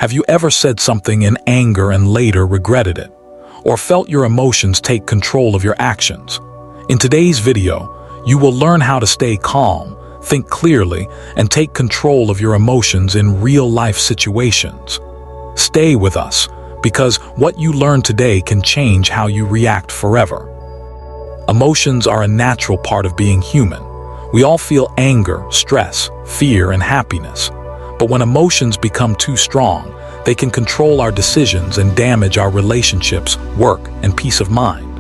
Have you ever said something in anger and later regretted it? Or felt your emotions take control of your actions? In today's video, you will learn how to stay calm, think clearly, and take control of your emotions in real-life situations. Stay with us, because what you learn today can change how you react forever. Emotions are a natural part of being human. We all feel anger, stress, fear, and happiness. But when emotions become too strong, they can control our decisions and damage our relationships, work, and peace of mind.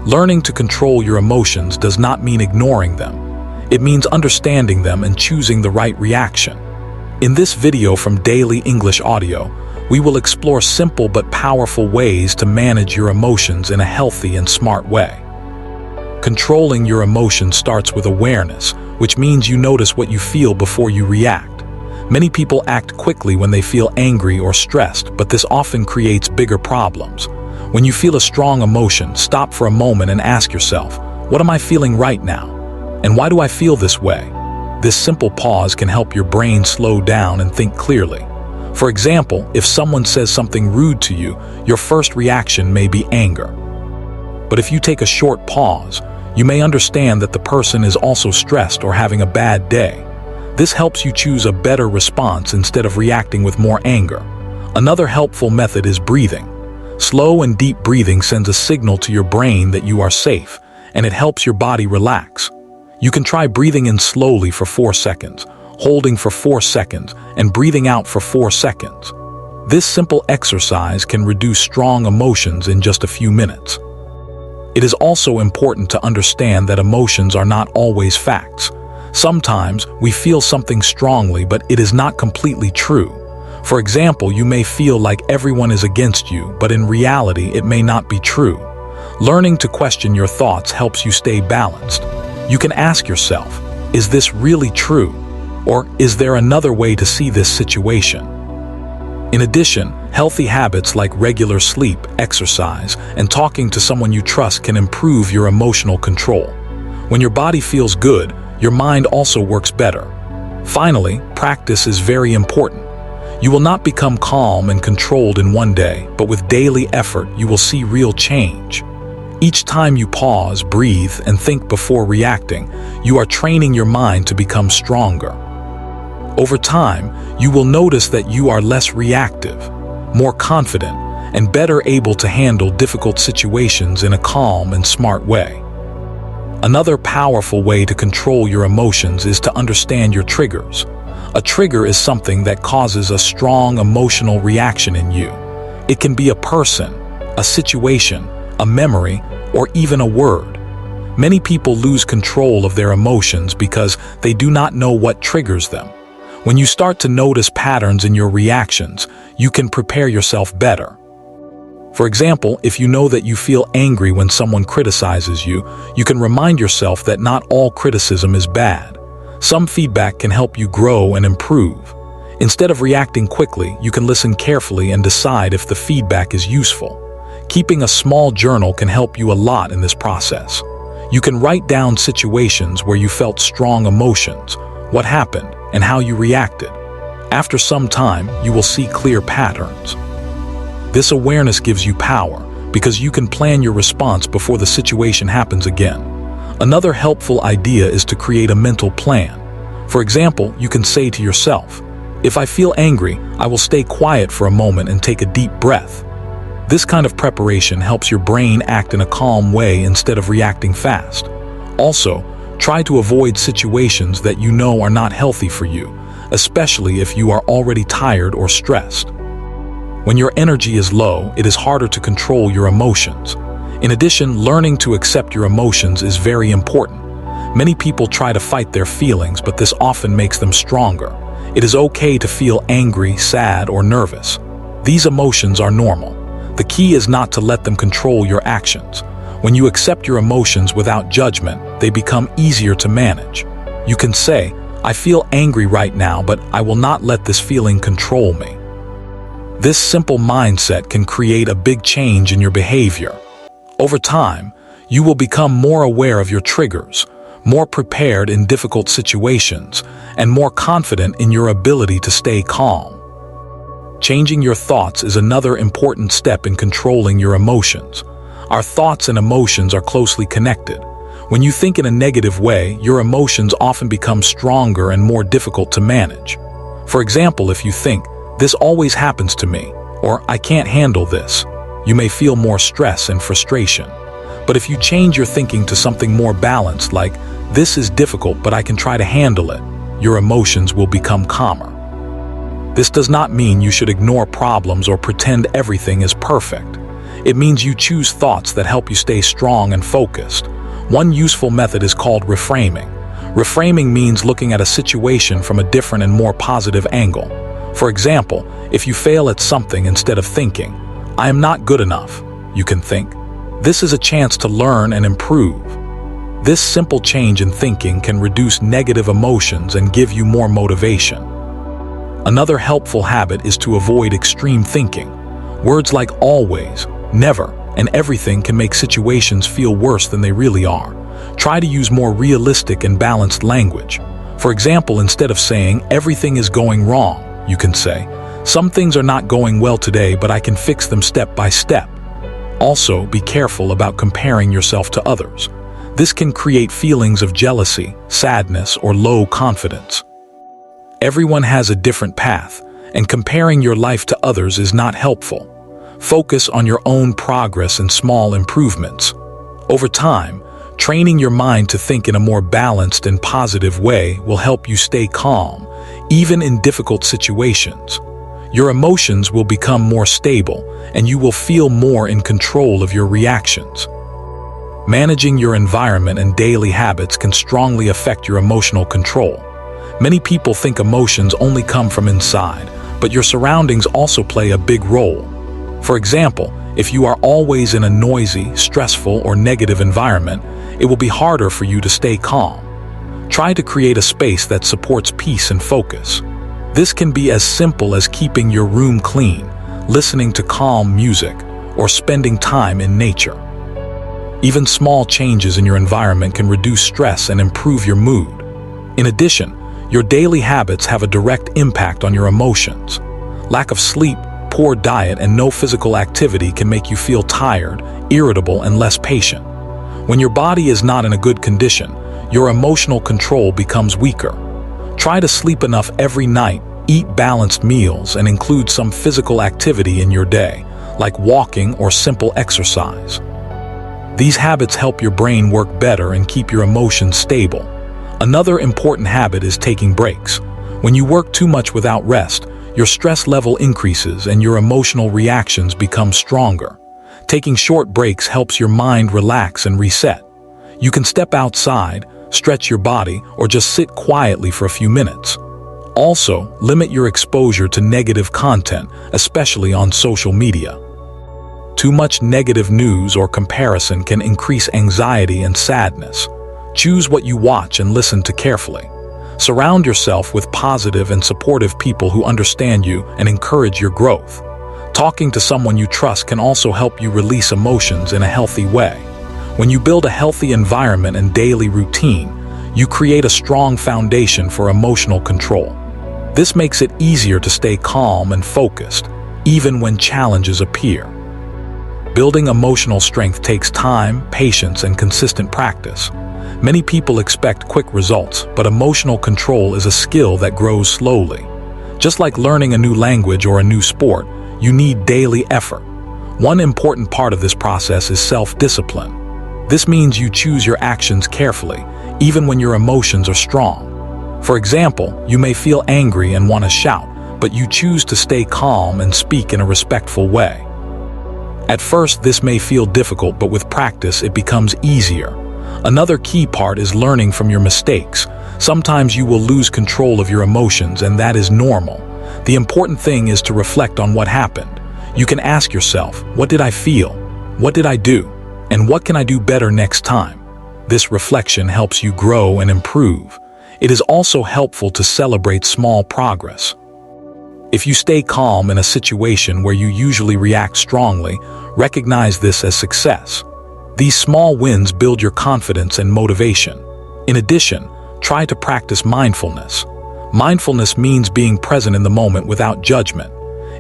Learning to control your emotions does not mean ignoring them. It means understanding them and choosing the right reaction. In this video from Daily English Audio, we will explore simple but powerful ways to manage your emotions in a healthy and smart way. Controlling your emotions starts with awareness, which means you notice what you feel before you react. Many people act quickly when they feel angry or stressed, but this often creates bigger problems. When you feel a strong emotion, stop for a moment and ask yourself, what am I feeling right now? And why do I feel this way? This simple pause can help your brain slow down and think clearly. For example, if someone says something rude to you, your first reaction may be anger. But if you take a short pause, you may understand that the person is also stressed or having a bad day. This helps you choose a better response instead of reacting with more anger. Another helpful method is breathing. Slow and deep breathing sends a signal to your brain that you are safe, and it helps your body relax. You can try breathing in slowly for 4 seconds, holding for 4 seconds, and breathing out for 4 seconds. This simple exercise can reduce strong emotions in just a few minutes. It is also important to understand that emotions are not always facts. Sometimes we feel something strongly, but it is not completely true. For example, you may feel like everyone is against you, but in reality, it may not be true. Learning to question your thoughts helps you stay balanced. You can ask yourself, is this really true? Or is there another way to see this situation? In addition, healthy habits like regular sleep, exercise, and talking to someone you trust can improve your emotional control. When your body feels good, your mind also works better. Finally, practice is very important. You will not become calm and controlled in one day, but with daily effort, you will see real change. Each time you pause, breathe, and think before reacting, you are training your mind to become stronger. Over time, you will notice that you are less reactive, more confident, and better able to handle difficult situations in a calm and smart way. Another powerful way to control your emotions is to understand your triggers. A trigger is something that causes a strong emotional reaction in you. It can be a person, a situation, a memory, or even a word. Many people lose control of their emotions because they do not know what triggers them. When you start to notice patterns in your reactions, you can prepare yourself better. For example, if you know that you feel angry when someone criticizes you, you can remind yourself that not all criticism is bad. Some feedback can help you grow and improve. Instead of reacting quickly, you can listen carefully and decide if the feedback is useful. Keeping a small journal can help you a lot in this process. You can write down situations where you felt strong emotions, what happened, and how you reacted. After some time, you will see clear patterns. This awareness gives you power because you can plan your response before the situation happens again. Another helpful idea is to create a mental plan. For example, you can say to yourself, if I feel angry, I will stay quiet for a moment and take a deep breath. This kind of preparation helps your brain act in a calm way instead of reacting fast. Also, try to avoid situations that you know are not healthy for you, especially if you are already tired or stressed. When your energy is low, it is harder to control your emotions. In addition, learning to accept your emotions is very important. Many people try to fight their feelings, but this often makes them stronger. It is okay to feel angry, sad, or nervous. These emotions are normal. The key is not to let them control your actions. When you accept your emotions without judgment, they become easier to manage. You can say, I feel angry right now, but I will not let this feeling control me. This simple mindset can create a big change in your behavior. Over time, you will become more aware of your triggers, more prepared in difficult situations, and more confident in your ability to stay calm. Changing your thoughts is another important step in controlling your emotions. Our thoughts and emotions are closely connected. When you think in a negative way, your emotions often become stronger and more difficult to manage. For example, if you think, "This always happens to me," or "I can't handle this," you may feel more stress and frustration. But if you change your thinking to something more balanced, like, "This is difficult, but I can try to handle it," your emotions will become calmer. This does not mean you should ignore problems or pretend everything is perfect. It means you choose thoughts that help you stay strong and focused. One useful method is called reframing. Reframing means looking at a situation from a different and more positive angle. For example, if you fail at something, instead of thinking, "I am not good enough," you can think, "This is a chance to learn and improve." This simple change in thinking can reduce negative emotions and give you more motivation. Another helpful habit is to avoid extreme thinking. Words like always, never, and everything can make situations feel worse than they really are. Try to use more realistic and balanced language. For example, instead of saying, "Everything is going wrong," you can say, "Some things are not going well today, but I can fix them step by step." Also, be careful about comparing yourself to others. This can create feelings of jealousy, sadness, or low confidence. Everyone has a different path, and comparing your life to others is not helpful. Focus on your own progress and small improvements. Over time, training your mind to think in a more balanced and positive way will help you stay calm, even in difficult situations. Your emotions will become more stable, and you will feel more in control of your reactions. Managing your environment and daily habits can strongly affect your emotional control. Many people think emotions only come from inside, but your surroundings also play a big role. For example, if you are always in a noisy, stressful, or negative environment, it will be harder for you to stay calm. Try to create a space that supports peace and focus. This can be as simple as keeping your room clean, listening to calm music, or spending time in nature. Even small changes in your environment can reduce stress and improve your mood. In addition, your daily habits have a direct impact on your emotions. Lack of sleep, poor diet, and no physical activity can make you feel tired, irritable, and less patient. When your body is not in a good condition, your emotional control becomes weaker. Try to sleep enough every night, eat balanced meals, and include some physical activity in your day, like walking or simple exercise. These habits help your brain work better and keep your emotions stable. Another important habit is taking breaks. When you work too much without rest, your stress level increases and your emotional reactions become stronger. Taking short breaks helps your mind relax and reset. You can step outside, stretch your body, or just sit quietly for a few minutes. Also, limit your exposure to negative content, especially on social media. Too much negative news or comparison can increase anxiety and sadness. Choose what you watch and listen to carefully. Surround yourself with positive and supportive people who understand you and encourage your growth. Talking to someone you trust can also help you release emotions in a healthy way. When you build a healthy environment and daily routine, you create a strong foundation for emotional control. This makes it easier to stay calm and focused, even when challenges appear. Building emotional strength takes time, patience, and consistent practice. Many people expect quick results, but emotional control is a skill that grows slowly. Just like learning a new language or a new sport, you need daily effort. One important part of this process is self-discipline. This means you choose your actions carefully, even when your emotions are strong. For example, you may feel angry and want to shout, but you choose to stay calm and speak in a respectful way. At first, this may feel difficult, but with practice, it becomes easier. Another key part is learning from your mistakes. Sometimes you will lose control of your emotions, and that is normal. The important thing is to reflect on what happened. You can ask yourself, what did I feel? What did I do? And what can I do better next time? This reflection helps you grow and improve. It is also helpful to celebrate small progress. If you stay calm in a situation where you usually react strongly, recognize this as success. These small wins build your confidence and motivation. In addition, try to practice mindfulness. Mindfulness means being present in the moment without judgment.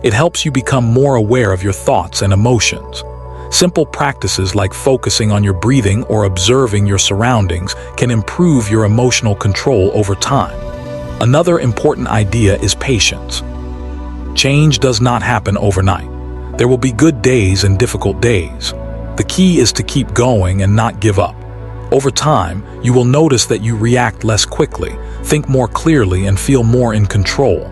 It helps you become more aware of your thoughts and emotions. Simple practices like focusing on your breathing or observing your surroundings can improve your emotional control over time. Another important idea is patience. Change does not happen overnight. There will be good days and difficult days. The key is to keep going and not give up. Over time, you will notice that you react less quickly, think more clearly, and feel more in control.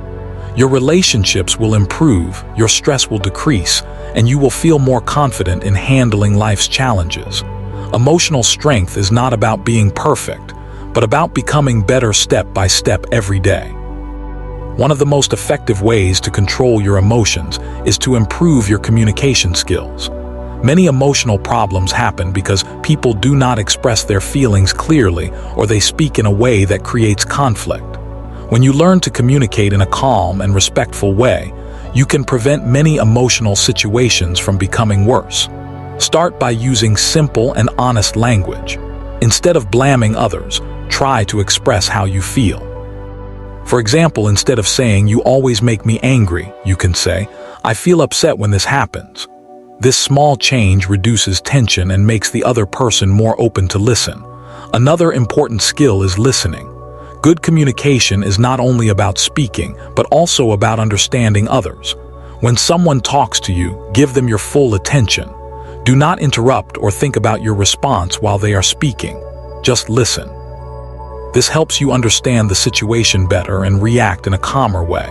Your relationships will improve, your stress will decrease, and you will feel more confident in handling life's challenges. Emotional strength is not about being perfect, but about becoming better step by step every day. One of the most effective ways to control your emotions is to improve your communication skills. Many emotional problems happen because people do not express their feelings clearly, or they speak in a way that creates conflict. When you learn to communicate in a calm and respectful way, you can prevent many emotional situations from becoming worse. Start by using simple and honest language. Instead of blaming others, try to express how you feel. For example, instead of saying, "You always make me angry," you can say, "I feel upset when this happens." This small change reduces tension and makes the other person more open to listen. Another important skill is listening. Good communication is not only about speaking, but also about understanding others. When someone talks to you, give them your full attention. Do not interrupt or think about your response while they are speaking. Just listen. This helps you understand the situation better and react in a calmer way.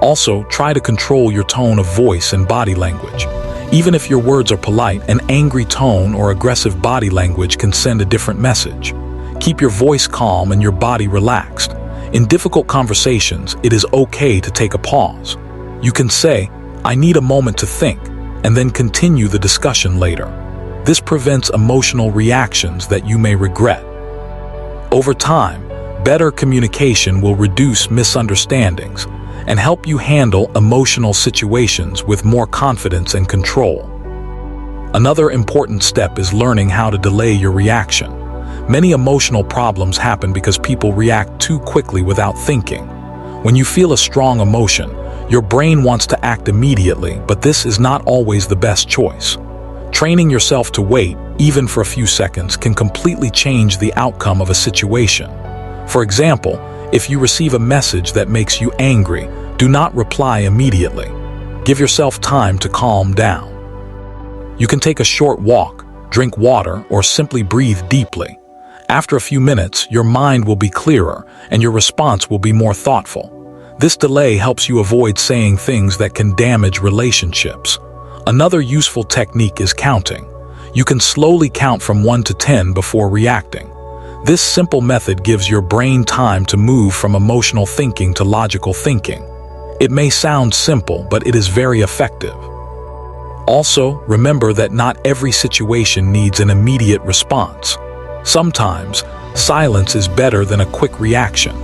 Also, try to control your tone of voice and body language. Even if your words are polite, an angry tone or aggressive body language can send a different message. Keep your voice calm and your body relaxed. In difficult conversations, it is okay to take a pause. You can say, "I need a moment to think," and then continue the discussion later. This prevents emotional reactions that you may regret. Over time, better communication will reduce misunderstandings and help you handle emotional situations with more confidence and control. Another important step is learning how to delay your reaction. Many emotional problems happen because people react too quickly without thinking. When you feel a strong emotion, your brain wants to act immediately, but this is not always the best choice. Training yourself to wait, even for a few seconds, can completely change the outcome of a situation. For example, if you receive a message that makes you angry, do not reply immediately. Give yourself time to calm down. You can take a short walk, drink water, or simply breathe deeply. After a few minutes, your mind will be clearer and your response will be more thoughtful. This delay helps you avoid saying things that can damage relationships. Another useful technique is counting. You can slowly count from 1 to 10 before reacting. This simple method gives your brain time to move from emotional thinking to logical thinking. It may sound simple, but it is very effective. Also, remember that not every situation needs an immediate response. Sometimes, silence is better than a quick reaction.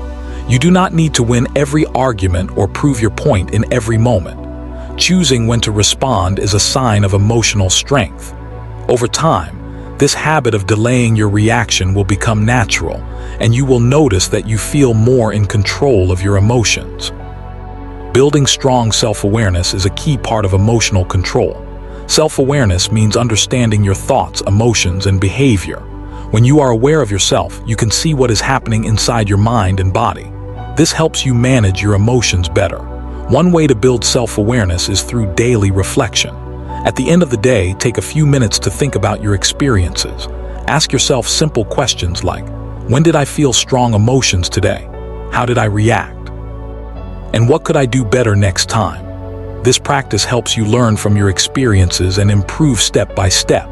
You do not need to win every argument or prove your point in every moment. Choosing when to respond is a sign of emotional strength. Over time, this habit of delaying your reaction will become natural, and you will notice that you feel more in control of your emotions. Building strong self-awareness is a key part of emotional control. Self-awareness means understanding your thoughts, emotions, and behavior. When you are aware of yourself, you can see what is happening inside your mind and body. This helps you manage your emotions better. One way to build self-awareness is through daily reflection. At the end of the day, take a few minutes to think about your experiences. Ask yourself simple questions like, when did I feel strong emotions today? How did I react? And what could I do better next time? This practice helps you learn from your experiences and improve step by step.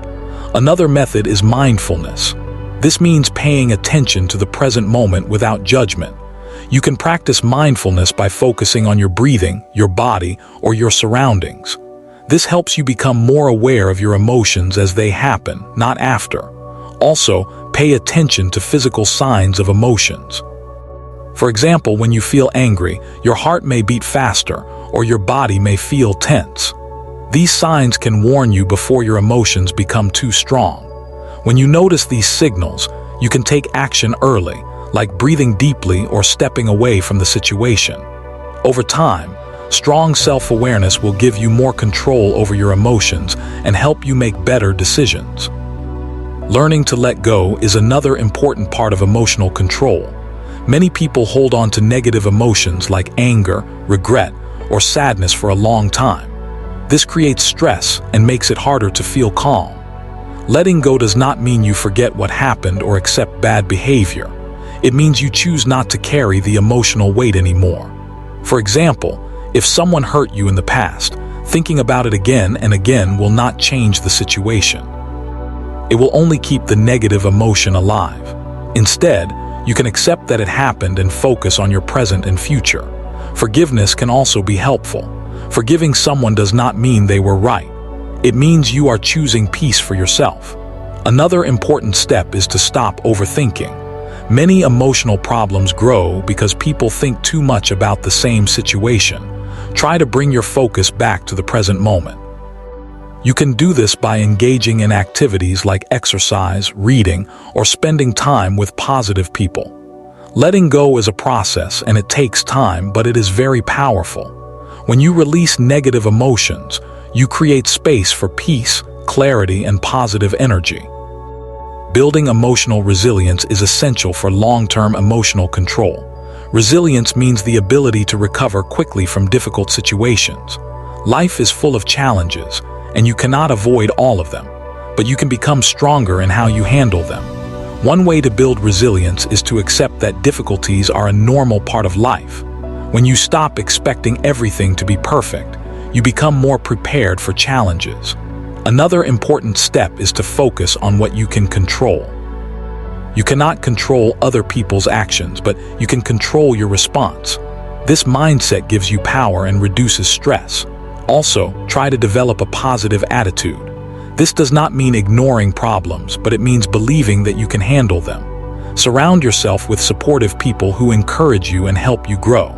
Another method is mindfulness. This means paying attention to the present moment without judgment. You can practice mindfulness by focusing on your breathing, your body, or your surroundings. This helps you become more aware of your emotions as they happen, not after. Also, pay attention to physical signs of emotions. For example, when you feel angry, your heart may beat faster, or your body may feel tense. These signs can warn you before your emotions become too strong. When you notice these signals, you can take action early, like breathing deeply or stepping away from the situation. Over time, Strong self-awareness will give you more control over your emotions and help you make better decisions. Learning to let go is another important part of emotional control. Many people hold on to negative emotions like anger, regret, or sadness for a long time. This creates stress and makes it harder to feel calm. Letting go does not mean you forget what happened or accept bad behavior. It means you choose not to carry the emotional weight anymore. For example, if someone hurt you in the past, thinking about it again and again will not change the situation. It will only keep the negative emotion alive. Instead, you can accept that it happened and focus on your present and future. Forgiveness can also be helpful. Forgiving someone does not mean they were right. It means you are choosing peace for yourself. Another important step is to stop overthinking. Many emotional problems grow because people think too much about the same situation. Try to bring your focus back to the present moment. You can do this by engaging in activities like exercise, reading, or spending time with positive people. Letting go is a process and it takes time, but it is very powerful. When you release negative emotions, you create space for peace, clarity, and positive energy. Building emotional resilience is essential for long-term emotional control. Resilience means the ability to recover quickly from difficult situations. Life is full of challenges, and you cannot avoid all of them, but you can become stronger in how you handle them. One way to build resilience is to accept that difficulties are a normal part of life. When you stop expecting everything to be perfect, you become more prepared for challenges. Another important step is to focus on what you can control. You cannot control other people's actions, but you can control your response. This mindset gives you power and reduces stress. Also, try to develop a positive attitude. This does not mean ignoring problems, but it means believing that you can handle them. Surround yourself with supportive people who encourage you and help you grow.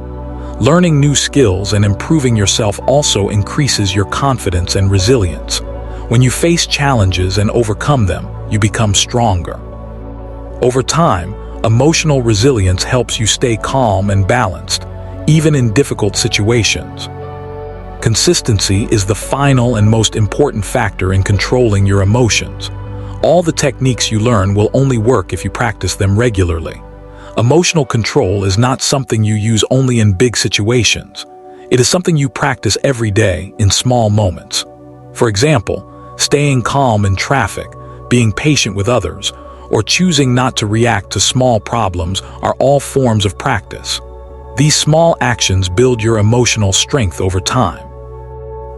Learning new skills and improving yourself also increases your confidence and resilience. When you face challenges and overcome them, you become stronger. Over time, emotional resilience helps you stay calm and balanced, even in difficult situations. Consistency is the final and most important factor in controlling your emotions. All the techniques you learn will only work if you practice them regularly. Emotional control is not something you use only in big situations. It is something you practice every day in small moments. For example, staying calm in traffic, being patient with others, or choosing not to react to small problems are all forms of practice. These small actions build your emotional strength over time.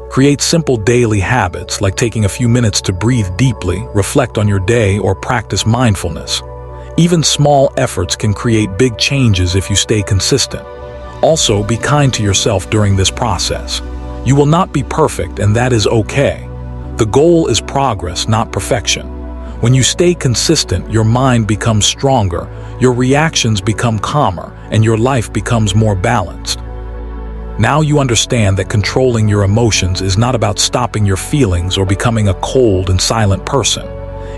Create simple daily habits like taking a few minutes to breathe deeply, reflect on your day, or practice mindfulness. Even small efforts can create big changes if you stay consistent. Also, be kind to yourself during this process. You will not be perfect, and that is okay. The goal is progress, not perfection. When you stay consistent, your mind becomes stronger, your reactions become calmer, and your life becomes more balanced. Now you understand that controlling your emotions is not about stopping your feelings or becoming a cold and silent person.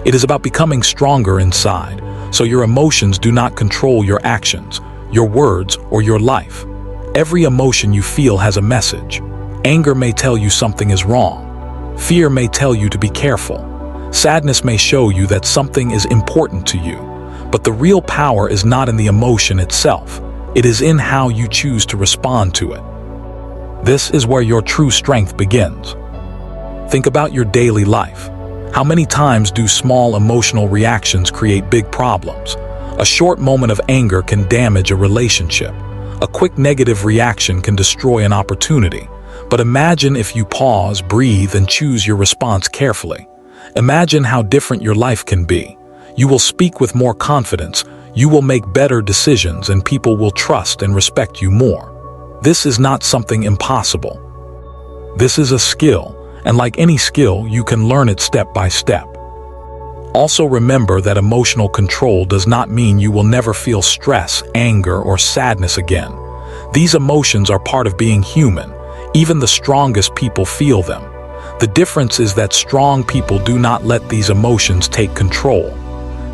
It is about becoming stronger inside, so your emotions do not control your actions, your words, or your life. Every emotion you feel has a message. Anger may tell you something is wrong. Fear may tell you to be careful. Sadness may show you that something is important to you. But the real power is not in the emotion itself. It is in how you choose to respond to it. This is where your true strength begins. Think about your daily life. How many times do small emotional reactions create big problems? A short moment of anger can damage a relationship. A quick negative reaction can destroy an opportunity. But imagine if you pause, breathe, and choose your response carefully. Imagine how different your life can be. You will speak with more confidence, you will make better decisions, and people will trust and respect you more. This is not something impossible. This is a skill. And like any skill, you can learn it step by step. Also remember that emotional control does not mean you will never feel stress, anger, or sadness again. These emotions are part of being human. Even the strongest people feel them. The difference is that strong people do not let these emotions take control.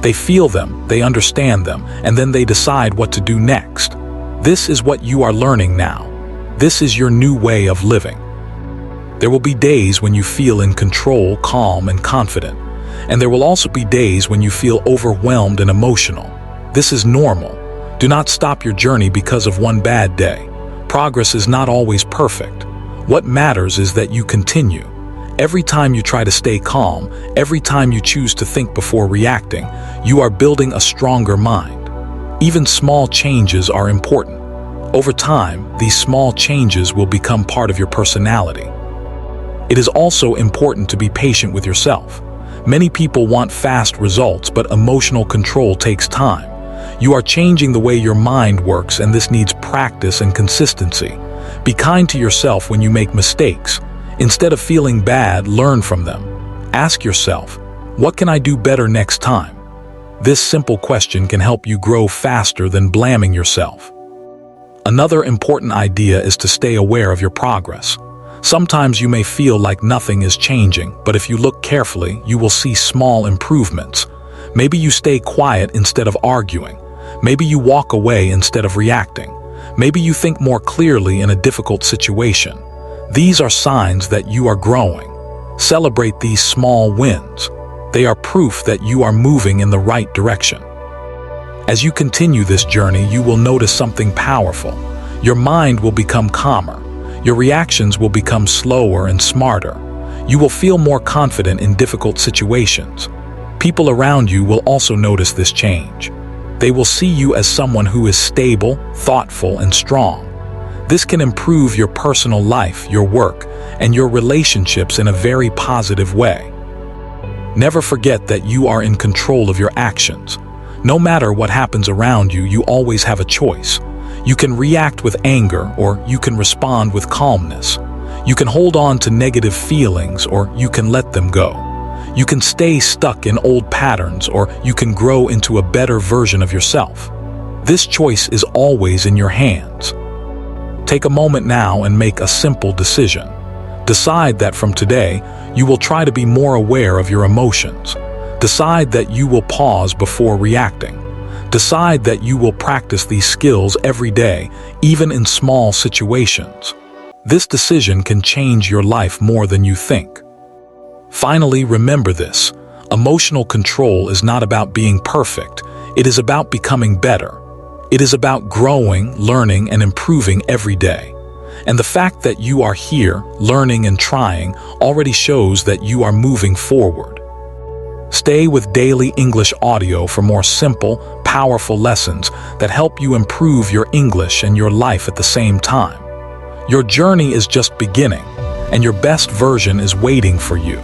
They feel them, they understand them, and then they decide what to do next. This is what you are learning now. This is your new way of living. There will be days when you feel in control, calm, and confident. And there will also be days when you feel overwhelmed and emotional. This is normal. Do not stop your journey because of one bad day. Progress is not always perfect. What matters is that you continue. Every time you try to stay calm, every time you choose to think before reacting, you are building a stronger mind. Even small changes are important. Over time, these small changes will become part of your personality. It is also important to be patient with yourself. Many people want fast results, but emotional control takes time. You are changing the way your mind works, and this needs practice and consistency. Be kind to yourself when you make mistakes. Instead of feeling bad, learn from them. Ask yourself, what can I do better next time? This simple question can help you grow faster than blaming yourself. Another important idea is to stay aware of your progress. Sometimes you may feel like nothing is changing, but if you look carefully, you will see small improvements. Maybe you stay quiet instead of arguing. Maybe you walk away instead of reacting. Maybe you think more clearly in a difficult situation. These are signs that you are growing. Celebrate these small wins. They are proof that you are moving in the right direction. As you continue this journey, you will notice something powerful. Your mind will become calmer. Your reactions will become slower and smarter. You will feel more confident in difficult situations. People around you will also notice this change. They will see you as someone who is stable, thoughtful, and strong. This can improve your personal life, your work, and your relationships in a very positive way. Never forget that you are in control of your actions. No matter what happens around you, you always have a choice. You can react with anger, or you can respond with calmness. You can hold on to negative feelings, or you can let them go. You can stay stuck in old patterns, or you can grow into a better version of yourself. This choice is always in your hands. Take a moment now and make a simple decision. Decide that from today, you will try to be more aware of your emotions. Decide that you will pause before reacting. Decide that you will practice these skills every day, even in small situations. This decision can change your life more than you think. Finally, remember this. Emotional control is not about being perfect. It is about becoming better. It is about growing, learning, and improving every day. And the fact that you are here, learning and trying, already shows that you are moving forward. Stay with Daily English Audio for more simple, powerful lessons that help you improve your English and your life at the same time. Your journey is just beginning, and your best version is waiting for you.